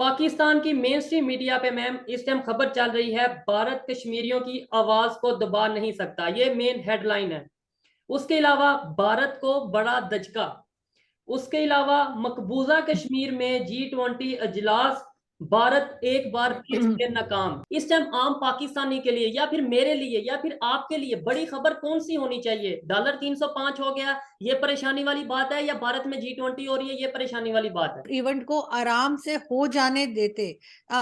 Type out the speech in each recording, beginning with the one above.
पाकिस्तान की main stream media पे ma'am इस टाइम खबर चल रही है, भारत कश्मीरियों की आवाज को दबा नहीं सकता, ये मेन हेडलाइन है। उसके अलावा भारत को बड़ा दचका। उसके अलावा मकबूजा कश्मीर में G20 अजलास, भारत एक बार फिर से नाकाम। इस टाइम आम पाकिस्तानी के लिए या फिर मेरे लिए या फिर आपके लिए बड़ी खबर कौन सी होनी चाहिए? डॉलर 305 हो गया, ये परेशानी वाली बात है, या भारत में G20 हो रही है, ये परेशानी वाली बात है? इवेंट को आराम से हो जाने देते।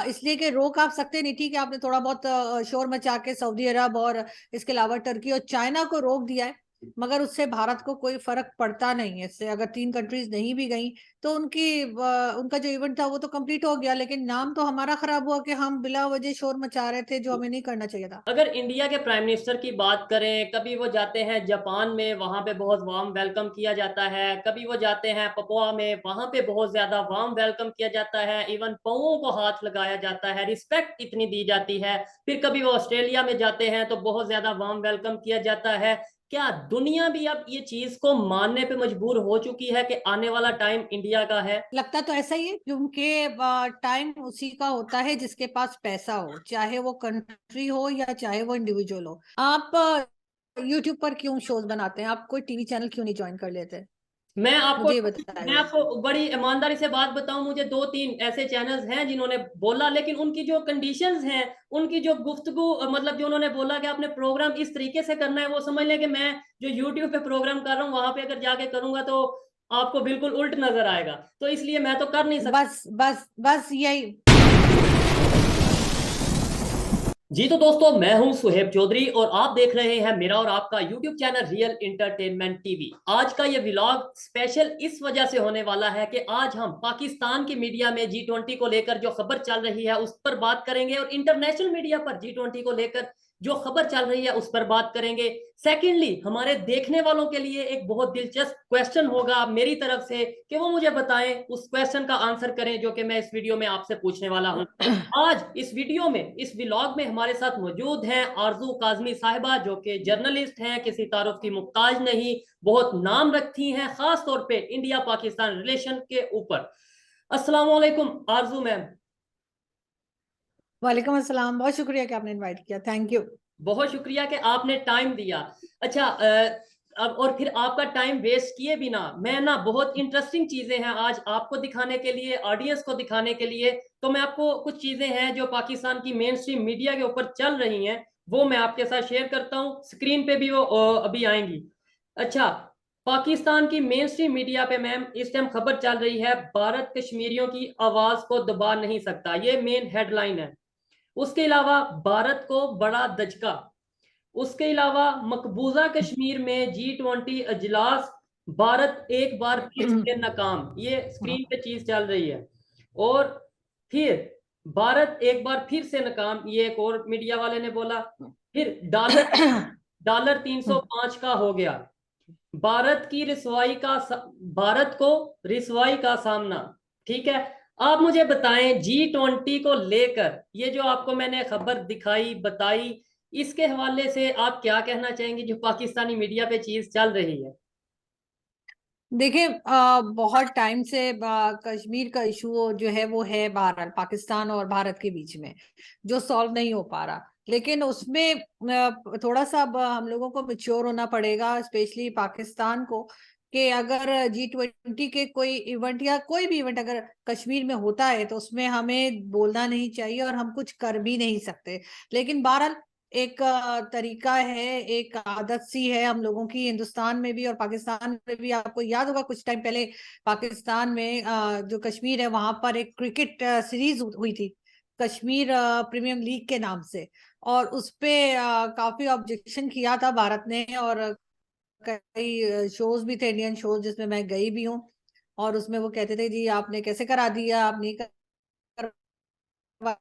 इसलिए कि रोक आप सकते नहीं। ठीक है, आपने थोड़ा बहुत शोर मचा के सऊदी अरब और इसके अलावा टर्की और चाइना को रोक दिया है, मगर उससे भारत को कोई फर्क पड़ता नहीं है। इससे अगर 3 कंट्रीज नहीं भी गई तो उनका जो इवेंट था वो तो कंप्लीट हो गया, लेकिन नाम तो हमारा खराब हुआ कि हम बिला वजह शोर मचा रहे थे, जो हमें नहीं करना चाहिए था। अगर इंडिया के प्राइम मिनिस्टर की बात करें, कभी वो जाते हैं जापान में, वहां पे बहुत वार्म वेलकम किया जाता है। कभी वो जाते हैं पपुआ में, वहां पे बहुत ज्यादा वार्म वेलकम किया जाता है। इवन पांवों को हाथ लगाया जाता है, रिस्पेक्ट इतनी दी जाती है। फिर कभी वो ऑस्ट्रेलिया में जाते हैं तो बहुत ज्यादा वार्म वेलकम किया जाता है। क्या दुनिया भी अब ये चीज को मानने पे मजबूर हो चुकी है कि आने वाला टाइम इंडिया का है? लगता तो ऐसा ही है, क्योंकि टाइम उसी का होता है जिसके पास पैसा हो, चाहे वो कंट्री हो या चाहे वो इंडिविजुअल हो। आप यूट्यूब पर क्यों शोज बनाते हैं? आप कोई टीवी चैनल क्यों नहीं ज्वाइन कर लेते? मैं आपको मुझे ये मैं बताइए। आपको बड़ी ईमानदारी से बात बताऊं, मुझे दो तीन ऐसे चैनल्स हैं जिन्होंने बोला, लेकिन उनकी जो कंडीशंस हैं, उनकी जो गुफ्तगू, मतलब जो उन्होंने बोला कि आपने प्रोग्राम इस तरीके से करना है, वो समझ लें कि मैं जो यूट्यूब पे प्रोग्राम कर रहा हूँ वहां पे अगर जाके करूंगा तो आपको बिल्कुल उल्ट नजर आएगा। तो इसलिए मैं तो कर नहीं सकता। बस बस बस यही। जी तो दोस्तों, मैं हूं सुहेब चौधरी और आप देख रहे हैं मेरा और आपका YouTube channel real entertainment TV. आज का ये व्लॉग स्पेशल इस वजह से होने वाला है कि आज हम पाकिस्तान की मीडिया में G20 को लेकर जो खबर चल रही है उस पर बात करेंगे, और इंटरनेशनल मीडिया पर G20 को लेकर जो खबर चल रही है उस पर बात करेंगे। सेकेंडली, हमारे देखने वालों के लिए एक बहुत दिलचस्प क्वेश्चन होगा मेरी तरफ से कि वो मुझे बताएं, उस क्वेश्चन का आंसर करें जो कि मैं इस वीडियो में आपसे पूछने वाला हूं। आज इस वीडियो में, इस व्लॉग में हमारे साथ मौजूद हैं आरजू काजमी साहिबा, जो कि जर्नलिस्ट हैं, किसी तारुफ की मुहताज नहीं, बहुत नाम रखती हैं खास तौर पे इंडिया पाकिस्तान रिलेशन के ऊपर। अस्सलाम वालेकुम आरजू मैम। वालेकुम अस्सलाम, बहुत शुक्रिया कि आपने इनवाइट किया, थैंक यू। बहुत शुक्रिया कि आपने टाइम दिया। अच्छा, अब और फिर आपका टाइम वेस्ट किए बिना मैं ना, बहुत इंटरेस्टिंग चीजें हैं आज आपको दिखाने के लिए, ऑडियंस को दिखाने के लिए। तो मैं आपको कुछ चीजें हैं जो पाकिस्तान की मेन स्ट्रीम मीडिया के ऊपर चल रही हैं, वो मैं आपके साथ शेयर करता हूँ। स्क्रीन पे भी वो अभी आएंगी। अच्छा, पाकिस्तान की मेन स्ट्रीम मीडिया पे मैम इस टाइम खबर चल रही है, भारत कश्मीरियों की आवाज को दबा नहीं सकता, ये मेन हेडलाइन है। उसके अलावा भारत को बड़ा दचका। उसके अलावा मकबूजा कश्मीर में G20 अजलास, भारत एक बार फिर से नाकाम, ये स्क्रीन पे चीज चल रही है। और फिर भारत एक बार फिर से नाकाम, ये एक और मीडिया वाले ने बोला। फिर डॉलर डॉलर 305 का हो गया। भारत की रिसवाई का भारत को रिसवाई का सामना। ठीक है, आप मुझे बताएं G20 को लेकर ये जो आपको मैंने खबर दिखाई बताई, इसके हवाले से आप क्या कहना चाहेंगे जो पाकिस्तानी मीडिया पे चीज चल रही है? देखिए, बहुत टाइम से कश्मीर का इशू जो है वो है बहरहाल पाकिस्तान और भारत के बीच में, जो सॉल्व नहीं हो पा रहा। लेकिन उसमें थोड़ा सा अब हम लोगों को मेच्योर होना पड़ेगा, स्पेशली पाकिस्तान को, कि अगर G20 के कोई इवेंट या कोई भी इवेंट अगर कश्मीर में होता है तो उसमें हमें बोलना नहीं चाहिए और हम कुछ कर भी नहीं सकते। लेकिन बहरहाल एक तरीका है, एक आदत सी है हम लोगों की, हिंदुस्तान में भी और पाकिस्तान में भी। आपको याद होगा कुछ टाइम पहले पाकिस्तान में जो कश्मीर है वहां पर एक क्रिकेट सीरीज हुई थी, कश्मीर प्रीमियम लीग के नाम से। और उस पे काफी ऑब्जेक्शन किया था भारत ने, और कई शोज भी थे, इंडियन शोज, जिसमें मैं गई भी हूँ। और उसमें वो कहते थे जी आपने कैसे करा दिया, आप नहीं करवा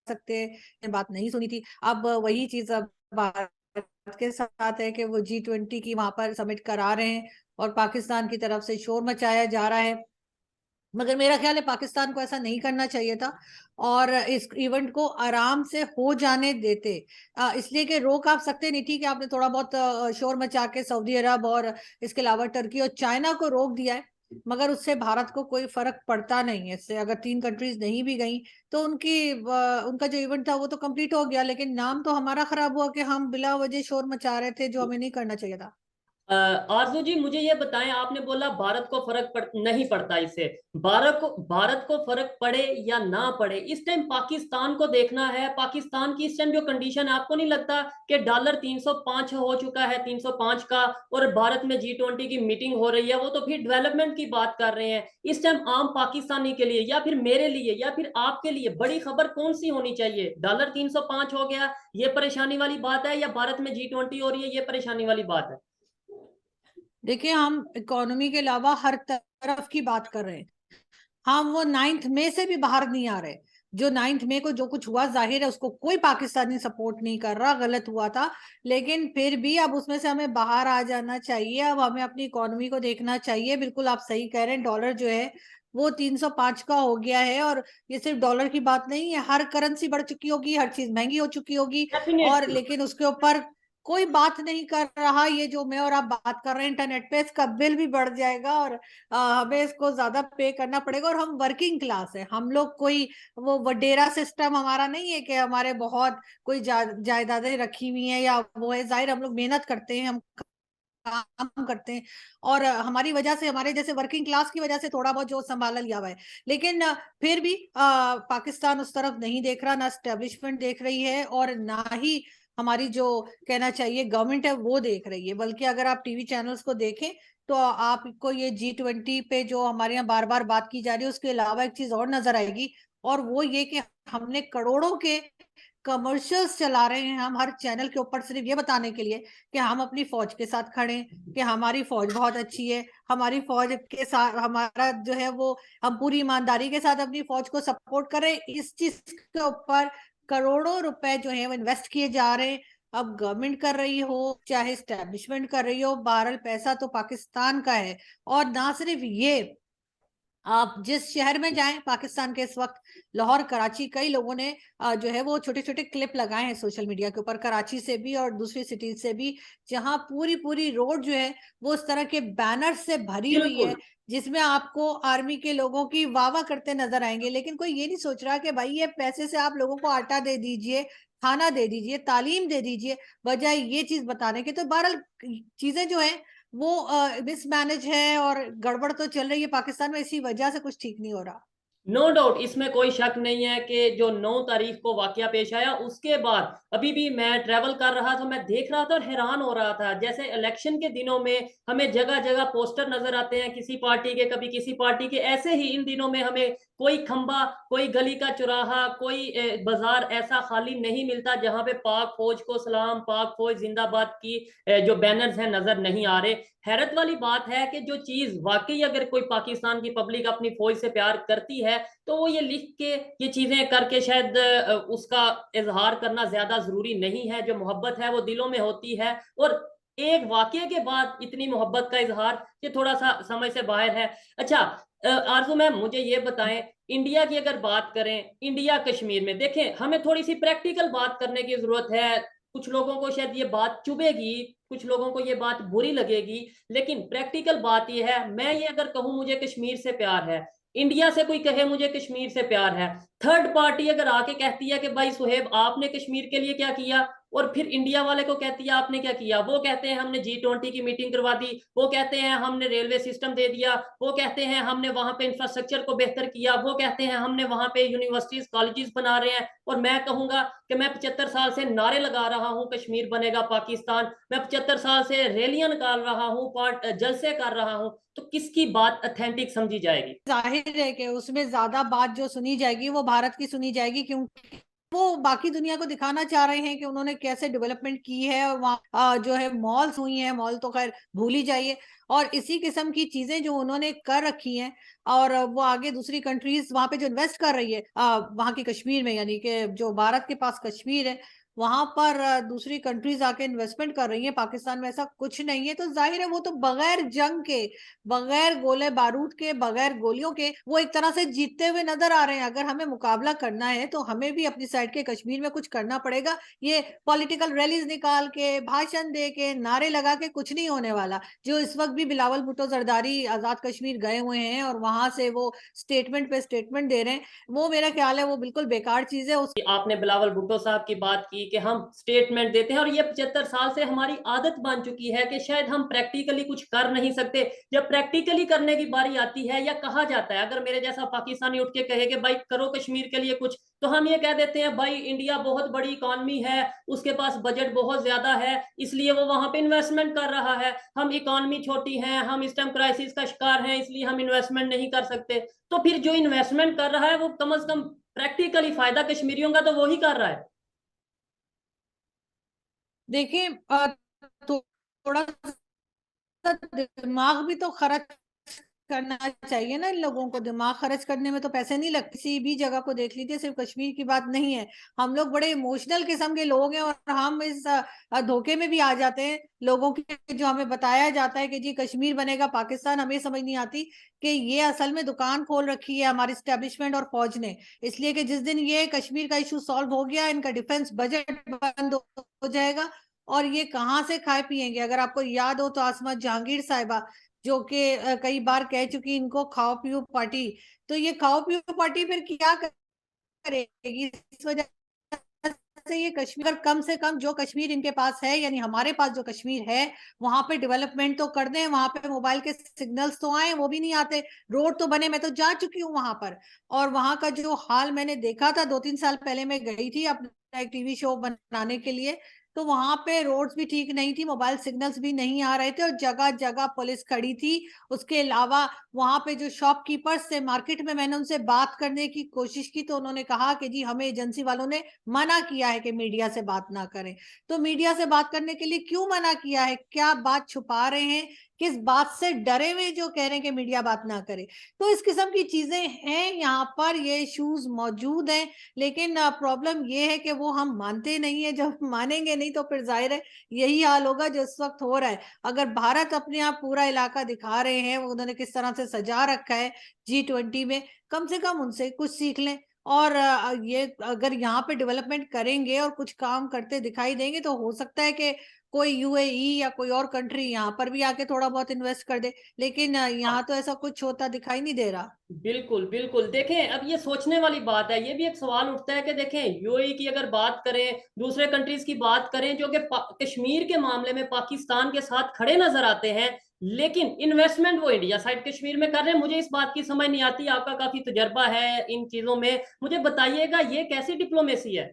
सकते, ये बात नहीं सुनी थी। अब वही चीज अब भारत के साथ है कि वो G20 की वहां पर समिट करा रहे हैं और पाकिस्तान की तरफ से शोर मचाया जा रहा है। मगर मेरा ख्याल है पाकिस्तान को ऐसा नहीं करना चाहिए था और इस इवेंट को आराम से हो जाने देते। इसलिए कि रोक आप सकते नहीं। ठीक है, आपने थोड़ा बहुत शोर मचा के सऊदी अरब और इसके अलावा टर्की और चाइना को रोक दिया है, मगर उससे भारत को कोई फर्क पड़ता नहीं है। इससे अगर 3 कंट्रीज नहीं भी गई तो उनका जो इवेंट था वो तो कंप्लीट हो गया, लेकिन नाम तो हमारा खराब हुआ कि हम बिला वजह शोर मचा रहे थे, जो हमें नहीं करना चाहिए था। आरजू जी, मुझे ये बताएं, आपने बोला भारत को नहीं पड़ता इससे। भारत को फर्क पड़े या ना पड़े, इस टाइम पाकिस्तान को देखना है। पाकिस्तान की इस टाइम जो कंडीशन है, आपको नहीं लगता कि डॉलर 305 हो चुका है, 305 का, और भारत में G20 की मीटिंग हो रही है, वो तो फिर डेवलपमेंट की बात कर रहे हैं। इस टाइम आम पाकिस्तानी के लिए या फिर मेरे लिए या फिर आपके लिए बड़ी खबर कौन सी होनी चाहिए? डॉलर 305 हो गया, ये परेशानी वाली बात है, या भारत में G20 हो रही है, ये परेशानी वाली बात है? देखिए, हम इकोनॉमी के अलावा हर तरफ की बात कर रहे हैं। हम वो 9 मई से भी बाहर नहीं आ रहे। जो 9 मई को जो कुछ हुआ, जाहिर है उसको कोई पाकिस्तानी सपोर्ट नहीं कर रहा, गलत हुआ था। लेकिन फिर भी अब उसमें से हमें बाहर आ जाना चाहिए। अब हमें अपनी इकोनॉमी को देखना चाहिए। बिल्कुल आप सही कह रहे हैं, डॉलर जो है वो 305 का हो गया है। और ये सिर्फ डॉलर की बात नहीं है, हर करेंसी बढ़ चुकी होगी, हर चीज महंगी हो चुकी होगी। और डेफिनेटली। लेकिन उसके ऊपर कोई बात नहीं कर रहा। ये जो मैं और आप बात कर रहे हैं इंटरनेट पे, इसका बिल भी बढ़ जाएगा और हमें इसको ज्यादा पे करना पड़ेगा। और हम वर्किंग क्लास है, हम लोग कोई वो वडेरा सिस्टम हमारा नहीं है कि हमारे बहुत कोई जायदादें रखी हुई हैं या वो है। जाहिर हम लोग मेहनत करते हैं, हम काम करते हैं, और हमारी वजह से, हमारे जैसे वर्किंग क्लास की वजह से थोड़ा बहुत जो संभाला लिया हुआ है। लेकिन फिर भी पाकिस्तान उस तरफ नहीं देख रहा, ना स्टेब्लिशमेंट देख रही है और ना ही हमारी जो कहना चाहिए गवर्नमेंट है वो देख रही है। बल्कि अगर आप टीवी चैनल्स को देखें तो आपको ये G20 पे जो हमारे यहाँ बार बार बात की जा रही है, उसके अलावा एक चीज और नजर आएगी। और वो ये कि हमने करोड़ों के कमर्शियल्स चला रहे हैं हम हर चैनल के ऊपर, सिर्फ ये बताने के लिए कि हम अपनी फौज के साथ खड़े हैं, कि हमारी फौज बहुत अच्छी है। हमारी फौज के साथ हमारा जो है वो, हम पूरी ईमानदारी के साथ अपनी फौज को सपोर्ट कर रहे हैं। इस चीज के ऊपर करोड़ों रुपए जो है वो इन्वेस्ट किए जा रहे हैं। अब गवर्नमेंट कर रही हो चाहे स्टैब्लिशमेंट कर रही हो, बहरहाल पैसा तो पाकिस्तान का है। और ना सिर्फ ये, आप जिस शहर में जाएं पाकिस्तान के इस वक्त, लाहौर, कराची, कई लोगों ने जो है वो छोटे छोटे क्लिप लगाए हैं सोशल मीडिया के ऊपर, कराची से भी और दूसरी सिटीज से भी, जहां पूरी पूरी रोड जो है वो उस तरह के बैनर से भरी हुई बिल्कुल। है, जिसमें आपको आर्मी के लोगों की वाह वाह करते नजर आएंगे। लेकिन कोई ये नहीं सोच रहा कि भाई ये पैसे से आप लोगों को आटा दे दीजिए, खाना दे दीजिए, तालीम दे दीजिए, बजाय ये चीज बताने के। तो बहरहाल चीजें जो है वो मिसमैनेज है और गड़बड़ तो चल रही है पाकिस्तान में, इसी वजह से कुछ ठीक नहीं हो रहा। नो डाउट, इसमें कोई शक नहीं है कि जो 9 तारीख को वाकया पेश आया, उसके बाद अभी भी मैं ट्रैवल कर रहा था, मैं देख रहा था और हैरान हो रहा था। जैसे इलेक्शन के दिनों में हमें जगह जगह पोस्टर नजर आते हैं किसी पार्टी के, कभी किसी पार्टी के, ऐसे ही इन दिनों में हमें कोई खंबा, कोई गली का चौराहा, कोई बाजार ऐसा खाली नहीं मिलता जहां पे पाक फौज को सलाम, पाक फौज जिंदाबाद की जो बैनर्स हैं नजर नहीं आ रहे। हैरत वाली बात है कि जो चीज वाकई अगर कोई पाकिस्तान की पब्लिक अपनी फौज से प्यार करती है, तो वो ये लिख के, ये चीजें करके शायद उसका इजहार करना ज्यादा जरूरी नहीं है। जो मोहब्बत है वो दिलों में होती है, और एक वाकये के बाद इतनी मोहब्बत का इजहार, ये थोड़ा सा समझ से बाहर है। अच्छा, आरजू मैम, मुझे ये बताएं, इंडिया की अगर बात करें, इंडिया कश्मीर में देखें, हमें थोड़ी सी प्रैक्टिकल बात करने की जरूरत है। कुछ लोगों को शायद ये बात चुभेगी, कुछ लोगों को ये बात बुरी लगेगी, लेकिन प्रैक्टिकल बात ये है। मैं ये अगर कहूं मुझे कश्मीर से प्यार है, इंडिया से कोई कहे मुझे कश्मीर से प्यार है, थर्ड पार्टी अगर आके कहती है कि भाई सुहेब आपने कश्मीर के लिए क्या किया, और फिर इंडिया वाले को कहती है आपने क्या किया, वो कहते हैं हमने G20 की मीटिंग करवा दी, वो कहते हैं हमने रेलवे सिस्टम दे दिया, वो कहते हैं हमने वहां पे इंफ्रास्ट्रक्चर को बेहतर किया, वो कहते हैं हमने वहां पे यूनिवर्सिटीज कॉलेजेस बना रहे हैं, और मैं कहूंगा कि मैं 75 साल से नारे लगा रहा हूं कश्मीर बनेगा पाकिस्तान, मैं 75 साल से रैलियां निकाल रहा हूं, जलसे कर रहा हूं, तो किसकी बात ऑथेंटिक समझी जाएगी? जाहिर है कि उसमें ज्यादा बात जो सुनी जाएगी वो भारत की सुनी जाएगी, क्योंकि वो बाकी दुनिया को दिखाना चाह रहे हैं कि उन्होंने कैसे डेवलपमेंट की है। और वहाँ जो है मॉल्स हुई हैं, मॉल तो खैर भूल ही जाइए। और इसी किस्म की चीजें जो उन्होंने कर रखी हैं, और वो आगे दूसरी कंट्रीज वहां पे जो इन्वेस्ट कर रही है वहां की कश्मीर में, यानी कि जो भारत के पास कश्मीर है, वहां पर दूसरी कंट्रीज आके इन्वेस्टमेंट कर रही है, पाकिस्तान में ऐसा कुछ नहीं है। तो जाहिर है वो तो बगैर जंग के, बगैर गोले बारूद के, बगैर गोलियों के वो एक तरह से जीतते हुए नजर आ रहे हैं। अगर हमें मुकाबला करना है तो हमें भी अपनी साइड के कश्मीर में कुछ करना पड़ेगा। ये पॉलिटिकल रैलीज निकाल के, भाषण दे के, नारे लगा के कुछ नहीं होने वाला। जो इस वक्त भी बिलावल भुट्टो जरदारी आजाद कश्मीर गए हुए हैं और वहां से वो स्टेटमेंट पे स्टेटमेंट दे रहे हैं, वो मेरा ख्याल है वो बिल्कुल बेकार चीज है। कि आपने बिलावल भुट्टो साहब की बात की कि हम स्टेटमेंट देते हैं, और ये 75 साल से हमारी आदत बन चुकी है कि शायद हम प्रैक्टिकली कुछ कर नहीं सकते। जब प्रैक्टिकली करने की बारी आती है या कहा जाता है, अगर मेरे जैसा पाकिस्तानी उठ के कहे कि भाई करो कश्मीर के लिए कुछ, तो हम ये कह देते हैं भाई इंडिया बहुत बड़ी इकॉनमी है, उसके पास बजट बहुत ज्यादा है, इसलिए वो वहां पे इन्वेस्टमेंट कर रहा है। हम इकॉनमी छोटी है, हम इस टाइम क्राइसिस का शिकार हैं, इसलिए हम इन्वेस्टमेंट नहीं कर सकते। तो फिर जो इन्वेस्टमेंट कर रहा है वो कम से कम प्रैक्टिकली फायदा कश्मीरियों का तो वो ही कर रहा है। देखिए थोड़ा सा दिमाग भी तो खर्च करना चाहिए ना इन लोगों को। दिमाग खर्च करने में तो पैसे नहीं लगते। किसी भी जगह को देख लीजिए, सिर्फ कश्मीर की बात नहीं है। हम लोग बड़े इमोशनल किस्म के लोग हैं और हम इस धोखे में भी आ जाते हैं लोगों के। जो हमें बताया जाता है कि जी कश्मीर बनेगा पाकिस्तान, हमें समझ नहीं आती कि ये असल में दुकान खोल रखी है हमारी स्टैब्लिशमेंट और फौज ने। इसलिए कि जिस दिन ये कश्मीर का इशू सॉल्व हो गया, इनका डिफेंस बजट बंद हो जाएगा और ये कहाँ से खाए पिएंगे। अगर आपको याद हो तो आसमा जहांगीर साहिबा, जो कि कई बार कह चुकी इनको खाओ पियो पार्टी, तो ये खाओ पियो पार्टी फिर क्या करेगी। इस वजह से ये कश्मीर कम से कम जो कश्मीर इनके पास है, यानी हमारे पास जो कश्मीर है, वहां पे डेवलपमेंट तो कर दें, वहां पे मोबाइल के सिग्नल्स तो आए, वो भी नहीं आते। रोड तो बने, मैं तो जा चुकी हूँ वहां पर, और वहां का जो हाल मैंने देखा था 2-3 साल पहले, मैं गई थी अपना एक टीवी शो बनाने के लिए। तो वहां पे रोड्स भी ठीक नहीं थी, मोबाइल सिग्नल्स भी नहीं आ रहे थे और जगह जगह पुलिस खड़ी थी। उसके अलावा वहां पे जो शॉपकीपर्स थे मार्केट में, मैंने उनसे बात करने की कोशिश की तो उन्होंने कहा कि जी हमें एजेंसी वालों ने मना किया है कि मीडिया से बात ना करें। तो मीडिया से बात करने के लिए क्यों मना किया है? क्या बात छुपा रहे हैं? किस बात से डरे हुए जो कह रहे हैं कि मीडिया बात ना करे? तो इस किस्म की चीजें हैं, यहाँ पर ये इश्यूज मौजूद हैं। लेकिन प्रॉब्लम ये है कि वो हम मानते नहीं है। जब मानेंगे नहीं तो फिर जाहिर है यही हाल होगा जो इस वक्त हो रहा है। अगर भारत अपने आप पूरा इलाका दिखा रहे हैं, वो उन्होंने किस तरह से सजा रखा है G20 में, कम से कम उनसे कुछ सीख लें। और ये अगर यहाँ पे डेवलपमेंट करेंगे और कुछ काम करते दिखाई देंगे तो हो सकता है कि कोई यूएई या कोई और कंट्री यहाँ पर भी आके थोड़ा बहुत इन्वेस्ट कर दे। लेकिन यहाँ तो ऐसा कुछ होता दिखाई नहीं दे रहा। बिल्कुल बिल्कुल, देखें अब ये सोचने वाली बात है। ये भी एक सवाल उठता है कि देखें यूएई की अगर बात करें, दूसरे कंट्रीज की बात करें जो कि कश्मीर के मामले में पाकिस्तान के साथ खड़े नजर आते हैं, लेकिन इन्वेस्टमेंट वो इंडिया साइड कश्मीर में कर रहे हैं। मुझे इस बात की समझ नहीं आती। आपका काफी तजर्बा है इन चीजों में, मुझे बताइएगा ये कैसी डिप्लोमेसी है।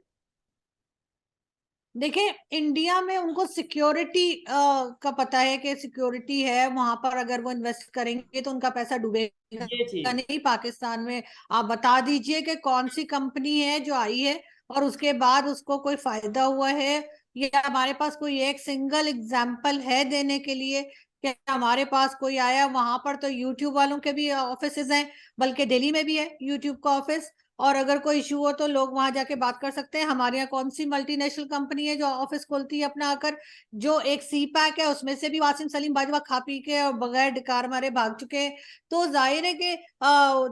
देखिए इंडिया में उनको सिक्योरिटी का पता है कि सिक्योरिटी है वहां पर, अगर वो इन्वेस्ट करेंगे तो उनका पैसा ये डूबेगा चीज। नहीं। पाकिस्तान में आप बता दीजिए कि कौन सी कंपनी है जो आई है और उसके बाद उसको कोई फायदा हुआ है, या हमारे पास कोई एक सिंगल एग्जाम्पल है देने के लिए? क्या हमारे पास कोई आया? वहां पर तो यूट्यूब वालों के भी ऑफिसेज हैं, बल्कि दिल्ली में भी है यूट्यूब का ऑफिस। और अगर कोई इशू हो तो लोग वहां जाके बात कर सकते हैं। हमारे यहाँ कौन सी मल्टीनेशनल कंपनी है जो ऑफिस खोलती है अपना आकर? जो एक सी पैक है उसमें से भी वासिम सलीम बाजवा खा पी के और बगैर डिकार मारे भाग चुके हैं। तो जाहिर है कि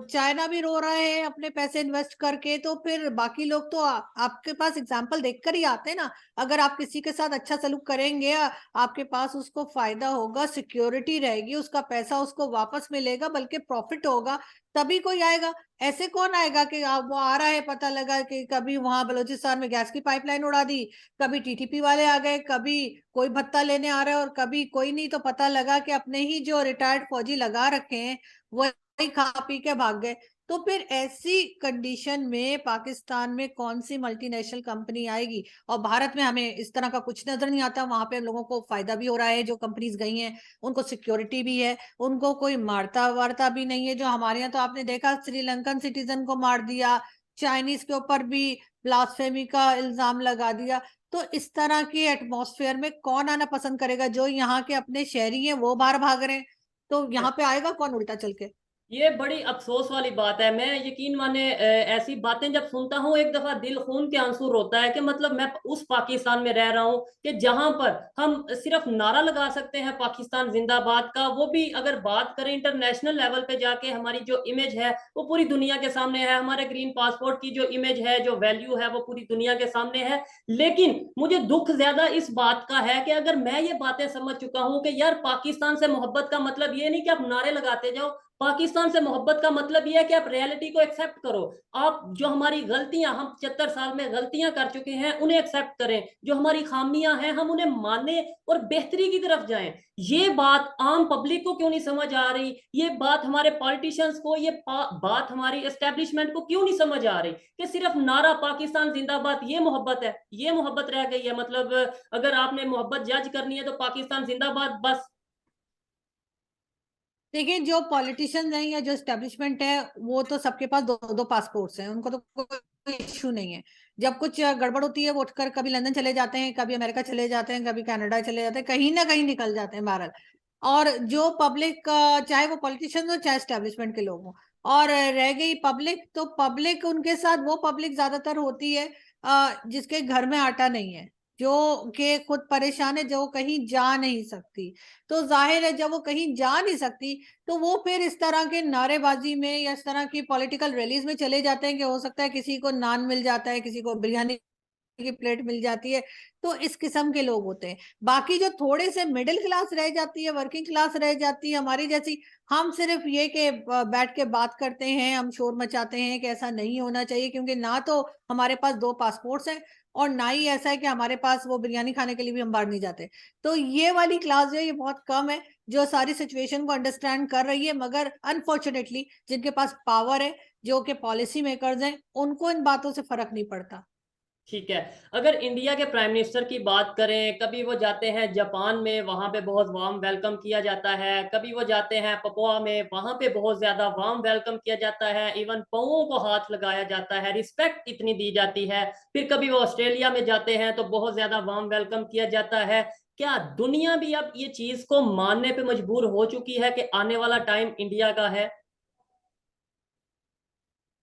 चाइना भी रो रहा है अपने पैसे इन्वेस्ट करके, तो फिर बाकी लोग तो आपके पास एग्जाम्पल देखकर ही आते हैं ना। अगर आप किसी के साथ अच्छा सलूक करेंगे, आपके पास उसको फायदा होगा, सिक्योरिटी रहेगी, उसका पैसा उसको वापस मिलेगा, बल्कि प्रॉफिट होगा, तभी कोई आएगा। ऐसे कौन आएगा कि वो आ रहा है, पता लगा कि कभी वहां बलूचिस्तान में गैस की पाइपलाइन उड़ा दी, कभी टीटीपी वाले आ गए, कभी कोई भत्ता लेने आ रहा है और कभी कोई नहीं, तो पता लगा कि अपने ही जो रिटायर्ड फौजी लगा रखे हैं वही खा पी के भाग गए। तो फिर ऐसी कंडीशन में पाकिस्तान में कौन सी मल्टीनेशनल कंपनी आएगी? और भारत में हमें इस तरह का कुछ नजर नहीं आता। वहां पे लोगों को फायदा भी हो रहा है, जो कंपनीज गई हैं उनको सिक्योरिटी भी है, उनको कोई मारता वारता भी नहीं है। जो हमारे यहाँ तो आपने देखा श्रीलंकन सिटीजन को मार दिया, चाइनीज के ऊपर भी ब्लास्फेमी का इल्जाम लगा दिया। तो इस तरह के एटमॉस्फेयर में कौन आना पसंद करेगा? जो यहाँ के अपने शहरी हैं वो बाहर भाग रहे हैं, तो यहाँ पे आएगा कौन उल्टा चल के? ये बड़ी अफसोस वाली बात है। मैं यकीन माने ऐसी बातें जब सुनता हूँ एक दफा दिल खून के आंसू रोता है कि मतलब मैं उस पाकिस्तान में रह रहा हूँ कि जहां पर हम सिर्फ नारा लगा सकते हैं पाकिस्तान जिंदाबाद का, वो भी अगर बात करें इंटरनेशनल लेवल पे जाके हमारी जो इमेज है वो पूरी दुनिया के सामने है, हमारे ग्रीन पासपोर्ट की जो इमेज है, जो वैल्यू है, वो पूरी दुनिया के सामने है। लेकिन मुझे दुख ज्यादा इस बात का है कि अगर मैं ये बातें समझ चुका हूँ कि यार पाकिस्तान से मोहब्बत का मतलब ये नहीं कि आप नारे लगाते जाओ, पाकिस्तान से मोहब्बत का मतलब यह है कि आप रियलिटी को एक्सेप्ट करो। आप जो हमारी गलतियां, हम 75 साल में गलतियां कर चुके हैं, उन्हें एक्सेप्ट करें। जो हमारी खामियां हैं हम उन्हें माने और बेहतरी की तरफ जाएं। ये बात आम पब्लिक को क्यों नहीं समझ आ रही? ये बात हमारे पॉलिटिशियंस को, ये बात हमारी एस्टेब्लिशमेंट को क्यों नहीं समझ आ रही कि सिर्फ नारा पाकिस्तान जिंदाबाद ये मोहब्बत है? ये मोहब्बत रह गई है। मतलब अगर आपने मोहब्बत जज करनी है तो पाकिस्तान जिंदाबाद बस। देखिए, जो पॉलिटिशियंस हैं या जो एस्टेब्लिशमेंट है, वो तो सबके पास दो दो पासपोर्ट्स हैं, उनको तो कोई इश्यू नहीं है। जब कुछ गड़बड़ होती है वो उठकर कभी लंदन चले जाते हैं, कभी अमेरिका चले जाते हैं, कभी कनाडा चले जाते हैं, कहीं ना कहीं निकल जाते हैं बहरहाल। और जो पब्लिक, चाहे वो पॉलिटिशियंस हो चाहे एस्टेब्लिशमेंट के लोग हों, और रह गई पब्लिक, तो पब्लिक उनके साथ वो पब्लिक ज्यादातर होती है जिसके घर में आटा नहीं है, जो के खुद परेशान है, जो कहीं जा नहीं सकती। तो जाहिर है जब वो कहीं जा नहीं सकती, तो वो फिर इस तरह के नारेबाजी में या इस तरह की पॉलिटिकल रैलीज में चले जाते हैं कि हो सकता है किसी को नान मिल जाता है, किसी को बिरयानी की प्लेट मिल जाती है। तो इस किस्म के लोग होते हैं। बाकी जो थोड़े से मिडिल क्लास रह जाती है, वर्किंग क्लास रह जाती है हमारी जैसी, हम सिर्फ ये कि बैठ के बात करते हैं, हम शोर मचाते हैं कि ऐसा नहीं होना चाहिए, क्योंकि ना तो हमारे पास दो पासपोर्ट्स हैं और ना ही ऐसा है कि हमारे पास वो बिरयानी खाने के लिए भी हम बाहर नहीं जाते। तो ये वाली क्लास जो है ये बहुत कम है जो सारी सिचुएशन को अंडरस्टैंड कर रही है, मगर अनफॉर्चुनेटली जिनके पास पावर है, जो कि पॉलिसी मेकर्स हैं, उनको इन बातों से फर्क नहीं पड़ता। ठीक है। अगर इंडिया के प्राइम मिनिस्टर की बात करें, कभी वो जाते हैं जापान में, वहां पे बहुत वार्म वेलकम किया जाता है। कभी वो जाते हैं पपुआ में, वहां पे बहुत ज्यादा वार्म वेलकम किया जाता है। इवन पांवों को हाथ लगाया जाता है, रिस्पेक्ट इतनी दी जाती है। फिर कभी वो ऑस्ट्रेलिया में जाते हैं तो बहुत ज्यादा वार्म वेलकम किया जाता है। क्या दुनिया भी अब ये चीज को मानने पे मजबूर हो चुकी है कि आने वाला टाइम इंडिया का है?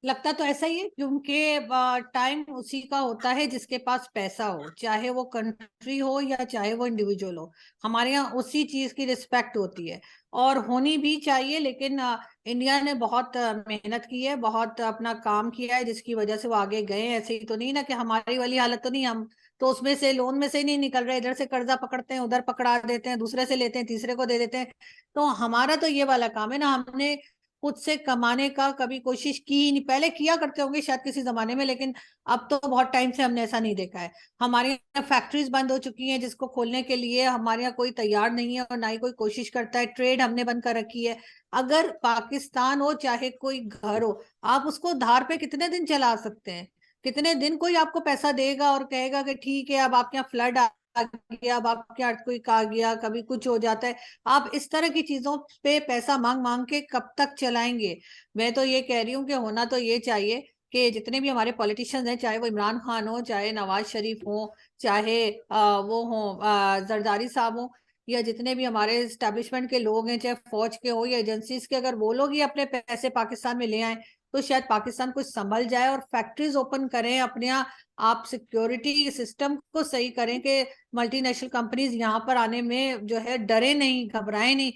लगता तो ऐसा ही है, क्योंकि टाइम उसी का होता है जिसके पास पैसा हो, चाहे वो कंट्री हो या चाहे वो इंडिविजुअल हो। हमारे यहाँ उसी चीज की रिस्पेक्ट होती है और होनी भी चाहिए। लेकिन इंडिया ने बहुत मेहनत की है, बहुत अपना काम किया है, जिसकी वजह से वो आगे गए हैं। ऐसे ही तो नहीं ना कि हमारी वाली हालत तो नहीं, हम तो उसमें से लोन में से ही नहीं निकल रहे, इधर से कर्जा पकड़ते हैं, उधर पकड़ा देते हैं, दूसरे से लेते हैं, तीसरे को दे देते हैं। तो हमारा तो ये वाला काम है ना, हमने खुद से कमाने का कभी कोशिश की ही नहीं। पहले किया करते होंगे शायद किसी जमाने में, लेकिन अब तो बहुत टाइम से हमने ऐसा नहीं देखा है। हमारे यहाँ फैक्ट्रीज बंद हो चुकी हैं जिसको खोलने के लिए हमारे यहाँ कोई तैयार नहीं है और ना ही कोई कोशिश करता है। ट्रेड हमने बंद कर रखी है। अगर पाकिस्तान हो चाहे कोई घर हो, आप उसको धार पे कितने दिन चला सकते हैं? कितने दिन कोई आपको पैसा देगा और कहेगा कि ठीक है अब आपके यहाँ फ्लड आ गया, अब आपके यहाँ अर्थक्वेक आ गया, कभी कुछ हो जाता है। आप इस तरह की चीजों पे पैसा मांग मांग के कब तक चलाएंगे? मैं तो ये कह रही हूँ कि होना तो ये चाहिए कि जितने भी हमारे पॉलिटिशियंस हैं, चाहे वो इमरान खान हो, चाहे नवाज शरीफ हो, चाहे वो हो जरदारी साहब हो, या जितने भी हमारे एस्टेब्लिशमेंट के लोग हैं, चाहे फौज के हो या एजेंसीज के, अगर वो लोग ही अपने पैसे पाकिस्तान में ले आए तो शायद पाकिस्तान कुछ संभल जाए और फैक्ट्रीज ओपन करें अपने यहाँ। आप सिक्योरिटी सिस्टम को सही करें कि मल्टीनेशनल कंपनीज यहाँ पर आने में जो है डरे नहीं, घबराए नहीं।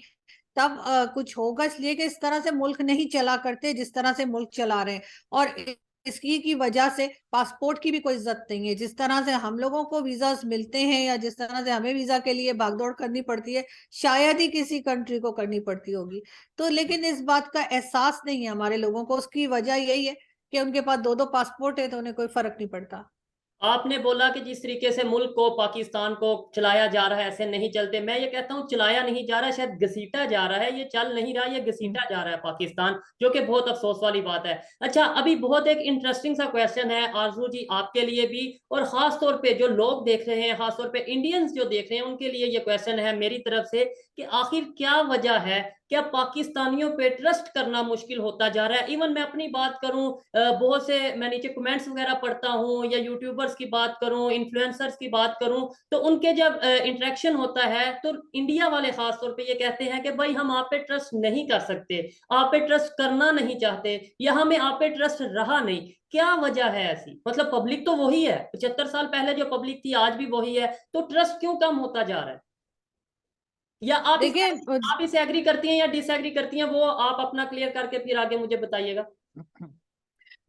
तब कुछ होगा, इसलिए कि इस तरह से मुल्क नहीं चला करते जिस तरह से मुल्क चला रहे हैं। और इसकी की वजह से पासपोर्ट की भी कोई इज्जत नहीं है। जिस तरह से हम लोगों को वीजा मिलते हैं या जिस तरह से हमें वीजा के लिए भागदौड़ करनी पड़ती है, शायद ही किसी कंट्री को करनी पड़ती होगी। तो लेकिन इस बात का एहसास नहीं है हमारे लोगों को। उसकी वजह यही है कि उनके पास दो दो पासपोर्ट है तो उन्हें कोई फर्क नहीं पड़ता। आपने बोला कि जिस तरीके से मुल्क को, पाकिस्तान को चलाया जा रहा है ऐसे नहीं चलते। मैं ये कहता हूँ चलाया नहीं जा रहा, शायद घसीटा जा रहा है। ये चल नहीं रहा, ये घसीटा जा रहा है पाकिस्तान, जो कि बहुत अफसोस वाली बात है। अच्छा, अभी बहुत एक इंटरेस्टिंग सा क्वेश्चन है आरजू जी आपके लिए भी, और खास तौर पे जो लोग देख रहे हैं, खास तौर पे इंडियंस जो देख रहे हैं, उनके लिए ये क्वेश्चन है मेरी तरफ से कि आखिर क्या वजह है क्या पाकिस्तानियों पे ट्रस्ट करना मुश्किल होता जा रहा है? इवन मैं अपनी बात करूं, बहुत से मैं नीचे कमेंट्स वगैरह पढ़ता हूं, या यूट्यूबर्स की बात करूं, इन्फ्लुएंसर्स की बात करूं, तो उनके जब इंटरेक्शन होता है तो इंडिया वाले खास तौर पे ये कहते हैं कि भाई हम आप पे ट्रस्ट नहीं कर सकते, आप पे ट्रस्ट करना नहीं चाहते, या हमें आप पे ट्रस्ट रहा नहीं। क्या वजह है ऐसी? मतलब पब्लिक तो वही है, 75 साल पहले जो पब्लिक थी आज भी वही है, तो ट्रस्ट क्यों कम होता जा रहा है? या देखिए आप इसे एग्री करती हैं या डिसएग्री करती हैं, वो आप अपना क्लियर करके फिर आगे मुझे बताइएगा।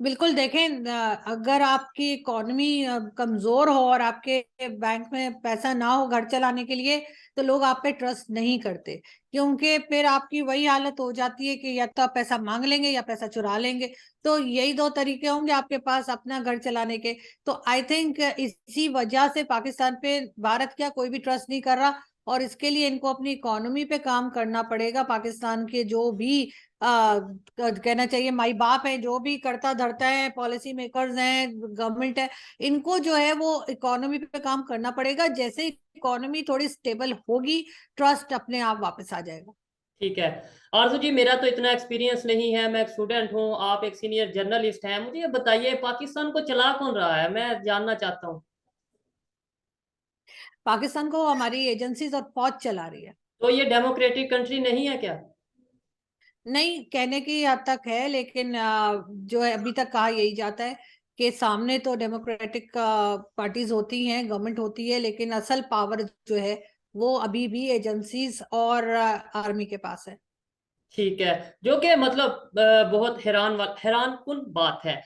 बिल्कुल देखें, अगर आपकी इकोनॉमी कमजोर हो और आपके बैंक में पैसा ना हो घर चलाने के लिए, तो लोग आप पे ट्रस्ट नहीं करते, क्योंकि फिर आपकी वही हालत हो जाती है कि या तो आप पैसा मांग लेंगे या पैसा चुरा लेंगे। तो यही दो तरीके होंगे आपके पास अपना घर चलाने के। तो आई थिंक इसी वजह से पाकिस्तान पे भारत क्या कोई भी ट्रस्ट नहीं कर रहा, और इसके लिए इनको अपनी इकोनॉमी पे काम करना पड़ेगा। पाकिस्तान के जो भी कहना चाहिए माई बाप है, जो भी करता धरता है, पॉलिसी मेकर्स हैं, गवर्नमेंट है, इनको जो है वो इकोनॉमी पे काम करना पड़ेगा। जैसे इकोनॉमी थोड़ी स्टेबल होगी, ट्रस्ट अपने आप वापस आ जाएगा। ठीक है। आरजू जी, मेरा तो इतना एक्सपीरियंस नहीं है, मैं एक स्टूडेंट हूँ, आप एक सीनियर जर्नलिस्ट हैं, मुझे ये बताइए पाकिस्तान को चला कौन रहा है, मैं जानना चाहता हूँ। पाकिस्तान को हमारी एजेंसीज और फौज चला रही है। तो ये डेमोक्रेटिक कंट्री नहीं है क्या? नहीं, कहने की हद तक है, लेकिन जो है अभी तक कहा यही जाता है कि सामने तो डेमोक्रेटिक पार्टीज होती हैं, गवर्नमेंट होती है, लेकिन असल पावर जो है वो अभी भी एजेंसीज और आर्मी के पास है। ठीक है। जो कि मतलब बहुत हैरान कुन बात है।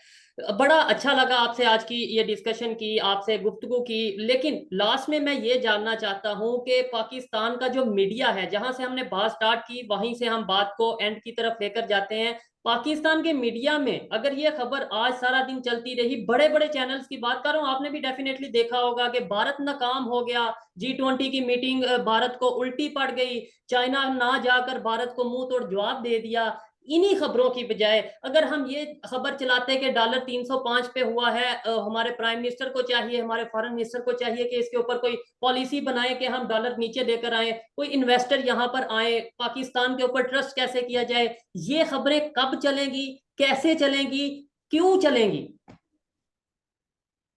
बड़ा अच्छा लगा आपसे आज की ये डिस्कशन की, आपसे गुफ्तगू की, लेकिन लास्ट में मैं ये जानना चाहता हूं कि पाकिस्तान का जो मीडिया है, जहां से हमने बात स्टार्ट की वहीं से हम बात को एंड की तरफ लेकर जाते हैं। पाकिस्तान के मीडिया में अगर ये खबर आज सारा दिन चलती रही, बड़े बड़े चैनल्स की बात कर रहा हूं, आपने भी डेफिनेटली देखा होगा कि भारत नाकाम हो गया, G20 की मीटिंग भारत को उल्टी पड़ गई, चाइना ना जाकर भारत को मुंह तोड़ जवाब दे दिया। इन्हीं खबरों की बजाय अगर हम ये खबर चलाते कि डॉलर 305 पे हुआ है, हमारे प्राइम मिनिस्टर को चाहिए, हमारे फॉरेन मिनिस्टर को चाहिए कि इसके ऊपर कोई पॉलिसी बनाए कि हम डॉलर नीचे लेकर आए, कोई इन्वेस्टर यहाँ पर आए, पाकिस्तान के ऊपर ट्रस्ट कैसे किया जाए, ये खबरें कब चलेंगी, कैसे चलेंगी, क्यों चलेंगी?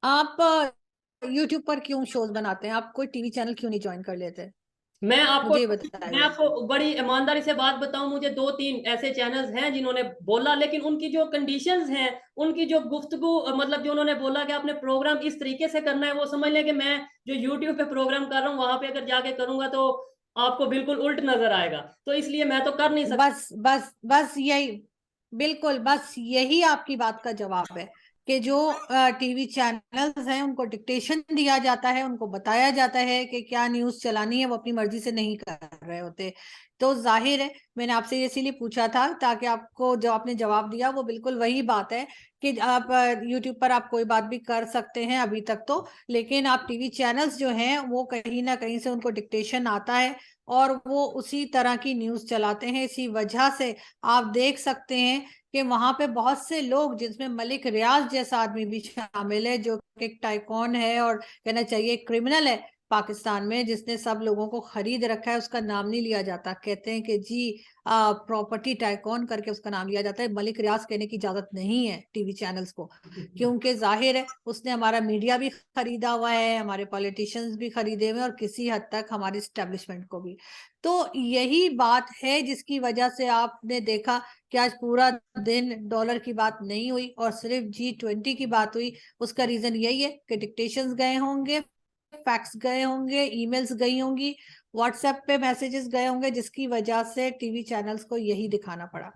आप यूट्यूब पर क्यों शोज बनाते हैं? आप कोई टीवी चैनल क्यों नहीं ज्वाइन कर लेते? मैं आपको मुझे ये मैं बताइए। आपको बड़ी ईमानदारी से बात बताऊं, मुझे 2-3 ऐसे चैनल्स हैं जिन्होंने बोला, लेकिन उनकी जो कंडीशंस हैं, उनकी जो गुफ्तगू, मतलब जो उन्होंने बोला कि आपने प्रोग्राम इस तरीके से करना है, वो समझ लें कि मैं जो यूट्यूब पे प्रोग्राम कर रहा हूँ वहां पे अगर जाके करूंगा तो आपको बिल्कुल उल्ट नजर आएगा, तो इसलिए मैं तो कर नहीं सकता। बस बस बस यही, बिल्कुल बस यही आपकी बात का जवाब है कि जो टीवी चैनल्स हैं उनको डिक्टेशन दिया जाता है, उनको बताया जाता है कि क्या न्यूज़ चलानी है, वो अपनी मर्जी से नहीं कर रहे होते। तो जाहिर है, मैंने आपसे ये इसीलिए पूछा था ताकि आपको जो आपने जवाब दिया वो बिल्कुल वही बात है कि आप यूट्यूब पर आप कोई बात भी कर सकते हैं अभी तक तो, लेकिन आप टीवी चैनल्स जो हैं वो कहीं ना कहीं से उनको डिक्टेशन आता है और वो उसी तरह की न्यूज़ चलाते हैं। इसी वजह से आप देख सकते हैं कि वहां पे बहुत से लोग, जिसमें मलिक रियाज जैसा आदमी भी शामिल है, जो एक टाइकॉन है और कहना चाहिए क्रिमिनल है पाकिस्तान में, जिसने सब लोगों को खरीद रखा है, उसका नाम नहीं लिया जाता। कहते हैं कि जी प्रॉपर्टी टाइकॉन करके उसका नाम लिया जाता है। मलिक रियाज कहने की इजाजत नहीं है टीवी चैनल्स को, क्योंकि जाहिर है उसने हमारा मीडिया भी खरीदा हुआ है, हमारे पॉलिटिशियंस भी खरीदे हुए हैं, और किसी हद तक हमारी स्टैब्लिशमेंट को भी। तो यही बात है जिसकी वजह से आपने देखा कि आज पूरा दिन डॉलर की बात नहीं हुई और सिर्फ G20 की बात हुई। उसका रीजन यही है कि डिक्टेशंस गए होंगे, फैक्स गए होंगे, ईमेल्स गई होंगी, व्हाट्सएप पे मैसेजेस गए होंगे, जिसकी वजह से टीवी चैनल्स को यही दिखाना पड़ा।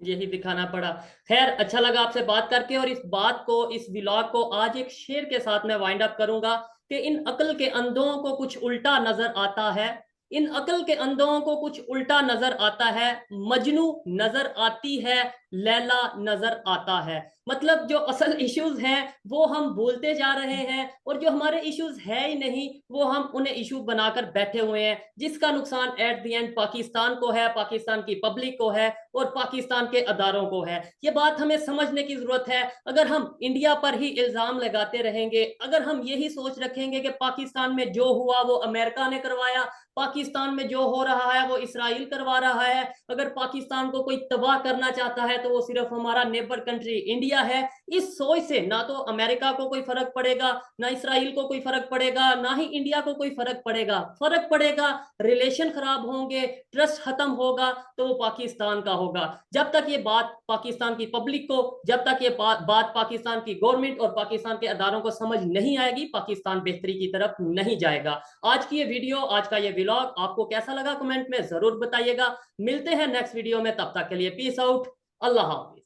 यही दिखाना पड़ा। खैर, अच्छा लगा आपसे बात करके, और इस बात को, इस व्लॉग को आज एक शेर के साथ मैं वाइंड अप करूंगा कि इन अकल के अंधों को कुछ उल्टा नजर आता है, इन अकल के अंधों को कुछ उल्टा नजर आता है, मजनू नजर आती है लैला नजर आता है। मतलब जो असल इश्यूज हैं वो हम भूलते जा रहे हैं, और जो हमारे इश्यूज है ही नहीं वो हम उन्हें इशू बनाकर बैठे हुए हैं, जिसका नुकसान एट द एंड पाकिस्तान को है, पाकिस्तान की पब्लिक को है और पाकिस्तान के अदारों को है। ये बात हमें समझने की जरूरत है। अगर हम इंडिया पर ही इल्जाम लगाते रहेंगे, अगर हम यही सोच रखेंगे कि पाकिस्तान में जो हुआ वो अमेरिका ने करवाया, पाकिस्तान में जो हो रहा है वो इसराइल करवा रहा है, अगर पाकिस्तान को कोई तबाह करना चाहता है तो वो सिर्फ हमारा नेबर कंट्री इंडिया है, इस सोच से ना तो अमेरिका को कोई फर्क पड़ेगा, ना इसराइल को कोई फर्क पड़ेगा, ना ही इंडिया को कोई फर्क पड़ेगा। फर्क पड़ेगा, रिलेशन खराब होंगे, ट्रस्ट खत्म होगा तो वो पाकिस्तान का होगा। जब तक ये बात पाकिस्तान की पब्लिक को, जब तक ये बात पाकिस्तान की गवर्नमेंट और पाकिस्तान के अदारों को समझ नहीं आएगी, पाकिस्तान बेहतरी की तरफ नहीं जाएगा। आज की ये वीडियो, आज का ये व्लॉग आपको कैसा लगा कमेंट में जरूर बताइएगा। मिलते हैं नेक्स्ट वीडियो में, तब तक के लिए पीस आउट, अल्लाह हाफिज।